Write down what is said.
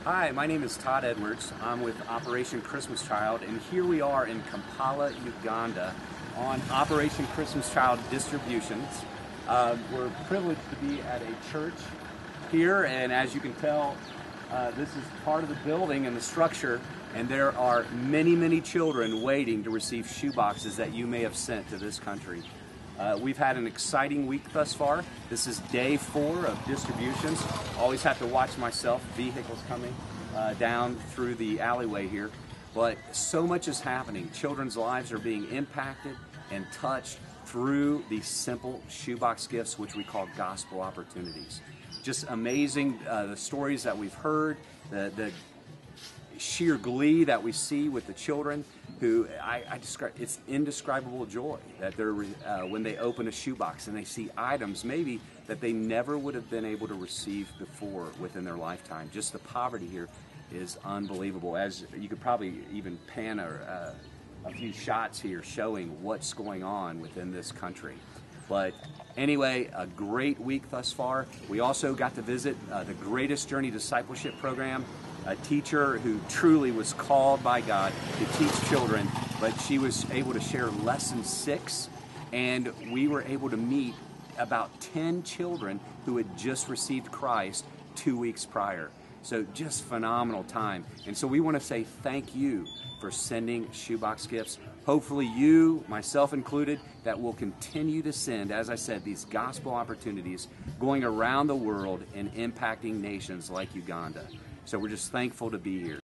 Hi, my name is Todd Edwards. I'm with Operation Christmas Child, and here we are in Kampala, Uganda on Operation Christmas Child distributions. We're privileged to be at a church here, and as you can tell, this is part of the building and the structure, and there are many children waiting to receive shoe boxes that you may have sent to this country. We've had an exciting week thus far. This is day 4 of distributions. Always have to watch myself, vehicles coming down through the alleyway here. But so much is happening. Children's lives are being impacted and touched through these simple shoebox gifts, which we call gospel opportunities. Just amazing, the stories that we've heard, the sheer glee that we see with the children who I describe. It's indescribable joy that they're when they open a shoebox and they see items maybe that they never would have been able to receive before within their lifetime. Just the poverty here is unbelievable. As you could probably even pan a few shots here showing what's going on within this country. But anyway, a great week thus far. We also got to visit the Greatest Journey Discipleship Program, a teacher who truly was called by God to teach children, but she was able to share lesson 6, and we were able to meet about 10 children who had just received Christ 2 weeks prior. So just phenomenal time. And so we want to say thank you for sending shoebox gifts. Hopefully you, myself included, that will continue to send, as I said, these gospel opportunities going around the world and impacting nations like Uganda. So we're just thankful to be here.